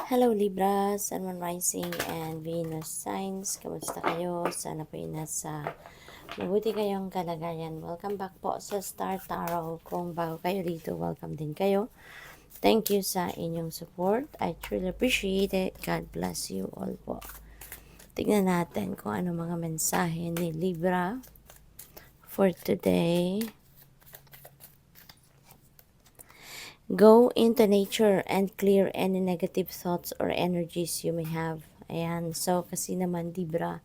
Hello Libra, Sun, Moon, Rising, and Venus signs. Kamusta kayo? Sana po nasa mabuti kayong kalagayan. Welcome back po sa Star Tarot. Kung bago kayo dito, welcome din kayo. Thank you sa inyong support. I truly appreciate it. God bless you all po. Tignan natin kung ano mga mensahe ni Libra for today. Go into nature and clear any negative thoughts or energies you may have. Ayan. So, kasi naman, Libra,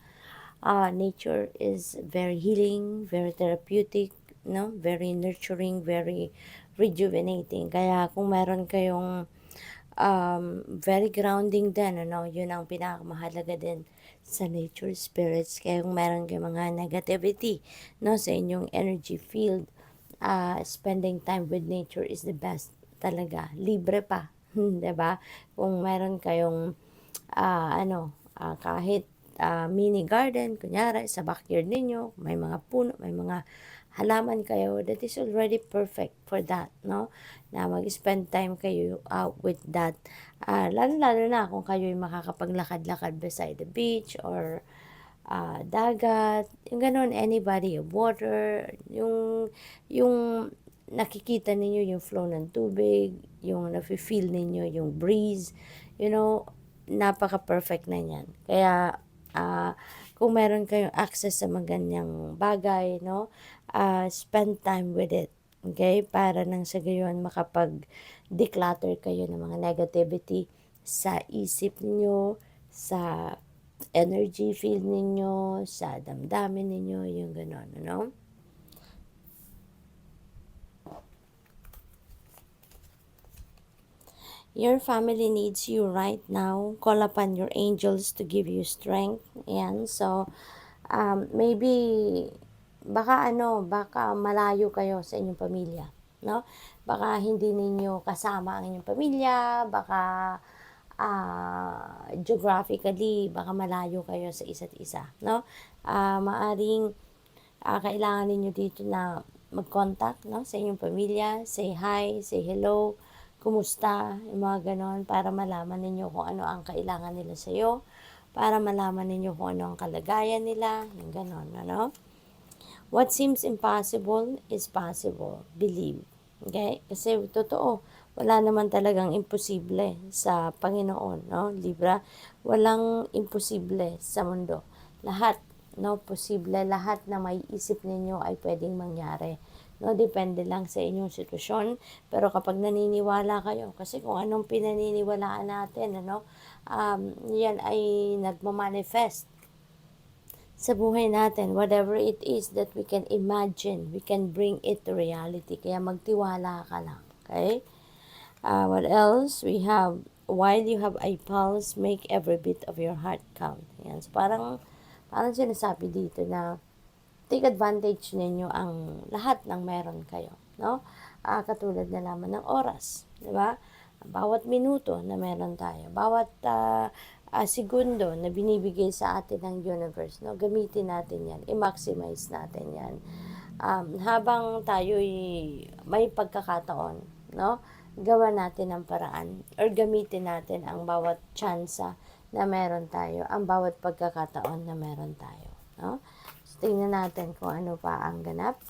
nature is very healing, very therapeutic, no? Very nurturing, very rejuvenating. Kaya kung meron kayong very grounding din, ano? Yun ang pinakamahalaga din sa nature spirits. Kaya kung meron kayong mga negativity, no? Sa inyong energy field, spending time with nature is the best talaga. Libre pa, 'di ba? Kung meron kayong kahit mini garden, kunyari sa backyard ninyo, may mga puno, may mga halaman kayo, that is already perfect for that, no? Na mag-spend time kayo with that. Lalo-lalo na kung kayo ay makakapaglakad-lakad beside the beach or dagat, yung ganun, any body of water, yung nakikita ninyo yung flow ng tubig, yung nafe-feel ninyo yung breeze, napaka-perfect na yan. Kaya, kung meron kayong access sa mga ganyang bagay, no, spend time with it. Okay? Para nang sa gayon makapag-declutter kayo ng mga negativity sa isip niyo, sa energy field ninyo, sa damdamin ninyo, yung gano'n, ano? Your family needs you right now. Call upon your angels to give you strength. Ayan, so, maybe, baka malayo kayo sa inyong pamilya, no? Baka hindi ninyo kasama ang inyong pamilya, baka geographically, baka malayo kayo sa isa't isa, no? Maaring kailangan ninyo dito na mag-contact, no, sa inyong pamilya, say hi, say hello, kumusta, yung mga ganon, para malaman ninyo kung ano ang kailangan nila sa iyo, para malaman ninyo kung ano ang kalagayan nila, yung ganon, ano? What seems impossible is possible. Believe. Okay? Kasi totoo, wala naman talagang imposible sa Panginoon, no? Libra, walang imposible sa mundo. Lahat, no, posible, lahat na may isip ninyo ay pwedeng mangyari. No, depende lang sa inyong sitwasyon. Pero kapag naniniwala kayo, kasi kung anong pinaniniwalaan natin, yan ay nagmamanifest sa buhay natin, whatever it is that we can imagine, we can bring it to reality. Kaya magtiwala ka lang, okay? What else? We have, while you have a pulse, make every bit of your heart count. Yan. So, parang sinasabi dito na take advantage ninyo ang lahat ng meron kayo, no? Katulad na lamang ng oras, di ba? Bawat minuto na meron tayo, bawat segundo na binibigay sa atin ng universe, no? Gamitin natin yan, i-maximize natin yan. Habang tayo'y may pagkakataon, no? Gawa natin ang paraan or gamitin natin ang bawat tsansa na meron tayo, ang bawat pagkakataon na meron tayo, no? So, tingnan natin kung ano pa ang ganap.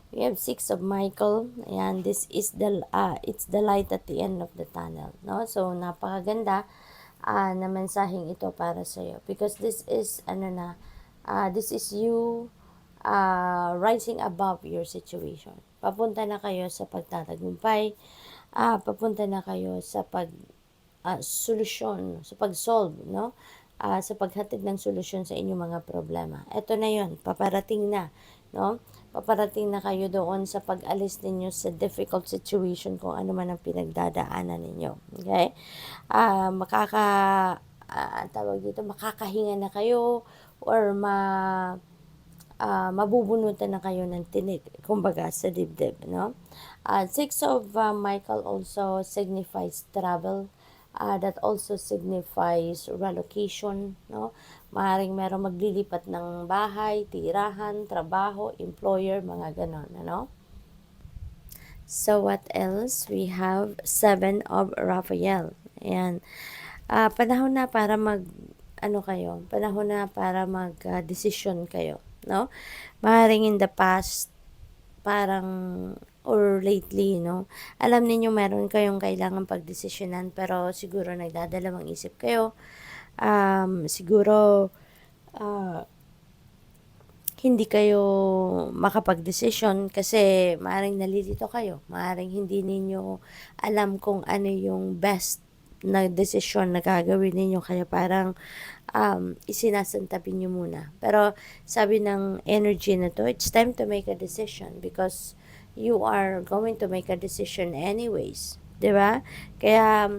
We have 6 of Michael. Ayan, this is it's the light at the end of the tunnel, no? So, napakaganda na mensaheng ito para sa iyo, because this is this is you rising above your situation. Papunta na kayo sa pagtatagumpay, papunta na kayo sa solusyon, sa pag-solve, no? Sa paghatid ng solusyon sa inyong mga problema. Ito na 'yon, paparating na, no? Paparating na kayo doon sa pag-alis ninyo sa difficult situation, kung ano man ang pinagdadaanan ninyo. Okay? Tawag dito, makakahinga na kayo or mabubunutan na kayo ng tinik, kumbaga sa dibdib, no? Six of Michael also signifies travel. That also signifies relocation, no? Maaaring merong maglilipat ng bahay, tirahan, trabaho, employer, mga ganon, ano? So, what else? We have 7 of Raphael. Ayan. Panahon na para panahon na para mag-desisyon kayo, no? Maaaring in the past, parang, or lately, no? Alam niyo meron kayong kailangan pagdesisyonan, pero siguro nagdadalawang isip kayo. Siguro, ah, hindi kayo makapagdesisyon kasi maaaring nalilito kayo. Maaaring hindi ninyo alam kung ano yung best na desisyon na gagawin ninyo. Kaya parang isinasantabi nyo muna. Pero sabi ng energy na to, it's time to make a decision because you are going to make a decision anyways. 'Di ba? Kaya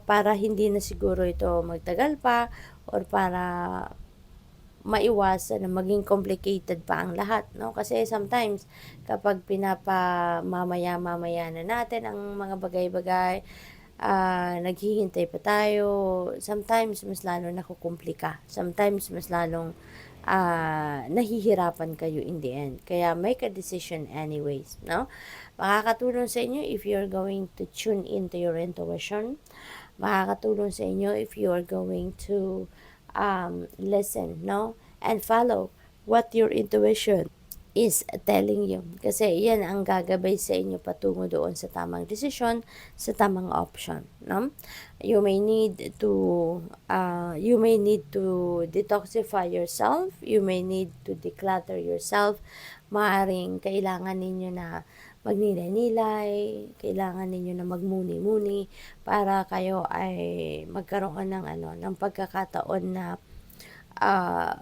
para hindi na siguro ito magtagal pa or para maiwasan na maging complicated pa ang lahat, no? Kasi sometimes, kapag pinapamamaya-mamaya na natin ang mga bagay-bagay, naghihintay pa tayo, sometimes mas lalo nakukumplika. Sometimes mas lalong nahihirapan kayo in the end. Kaya make a decision anyways, no? Makakatulong sa inyo if you're going to tune into your intuition. Makakatulong sa inyo if you're going to listen, no? And follow what your intuition is telling you. Kasi yan ang gagabay sa inyo patungo doon sa tamang desisyon, sa tamang option, no? You may need to detoxify yourself, you may need to declutter yourself. Maaring kailangan ninyo na magnilay-nilay, kailangan ninyo na magmuni-muni para kayo ay magkaroon ng pagkakataon na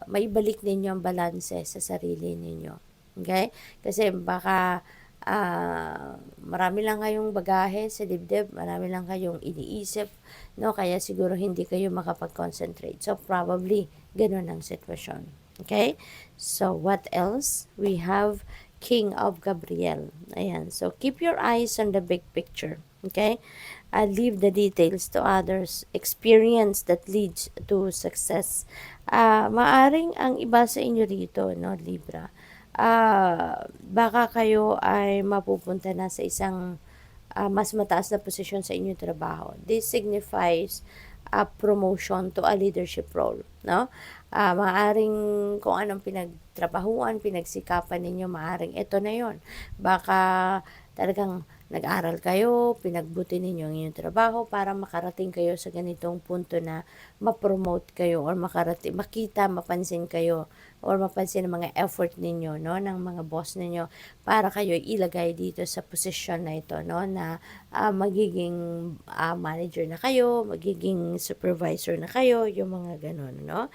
maibalik ninyo ang balanse sa sarili ninyo. Okay? Kasi baka marami lang kayong bagahe sa dibdib, marami lang kayong iniisip, no? Kaya siguro hindi kayo makapag-concentrate. So, probably, ganun ang sitwasyon. Okay? So, what else? We have King of Gabriel. Ayan. So, keep your eyes on the big picture. Okay? Leave the details to others. Experience that leads to success. Maaring ang iba sa inyo rito, no, Libra, baka kayo ay mapupunta na sa isang mas mataas na posisyon sa inyong trabaho. This signifies a promotion to a leadership role, no? Maaring kung anong pinagtrabahuan, pinagsikapan ninyo, maaring ito na yon. Baka talagang nag-aral kayo, pinagbuti ninyo ang inyong trabaho para makarating kayo sa ganitong punto na ma-promote kayo or makita, mapansin kayo or mapansin ang mga effort ninyo, no, ng mga boss ninyo para kayo ilagay dito sa posisyon na ito, no, na magiging manager na kayo, magiging supervisor na kayo, yung mga ganun, no.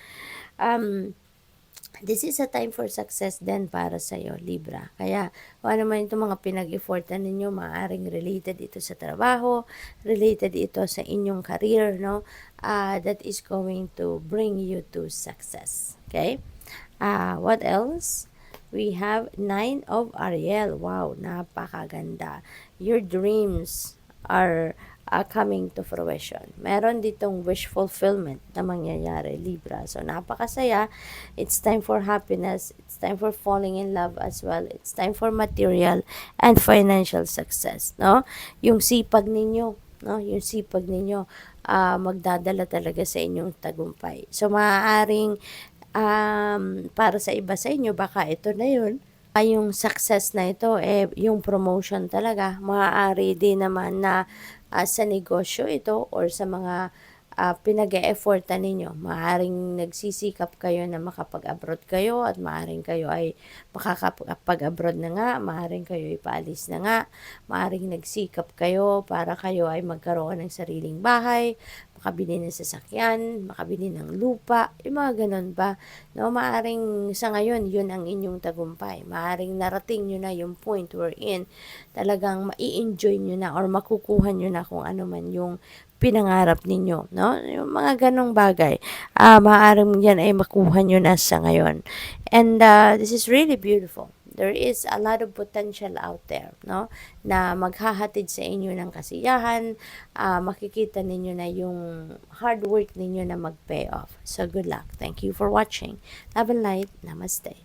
This is a time for success din para sa iyo, Libra. Kaya, kung ano man itong mga pinag-effortan ninyo, maaaring related ito sa trabaho, related ito sa inyong career, no? That is going to bring you to success. Okay? What else? We have 9 of Ariel. Wow, napakaganda. Your dreams are coming to fruition. Meron ditong wish fulfillment na mangyayari, Libra. So, napakasaya. It's time for happiness. It's time for falling in love as well. It's time for material and financial success, no? Yung sipag ninyo, no? Yung sipag ninyo magdadala talaga sa inyong tagumpay. So, maaaring para sa iba sa inyo, baka ito na yun. Yung success na ito, yung promotion talaga, maaari din naman na sa negosyo ito or sa mga pinag-e-effortan ninyo. Maaring nagsisikap kayo na makapag-abroad kayo at maaring kayo ay makakapag-abroad na nga, maaring kayo ipaalis na nga, maaring nagsikap kayo para kayo ay magkaroon ng sariling bahay, makabili ng sasakyan, makabili ng lupa, yung mga ganun ba. No, maaring sa ngayon, yun ang inyong tagumpay. Maaring narating nyo na yung point wherein talagang mai-enjoy nyo na or makukuha nyo na kung ano man yung pinangarap ninyo, no? Yung mga ganong bagay, maaaring yan ay makuha nyo na sa ngayon. And this is really beautiful. There is a lot of potential out there, no? Na maghahatid sa inyo ng kasiyahan, makikita ninyo na yung hard work ninyo na mag-pay off. So, good luck. Thank you for watching. Love and light. Namaste.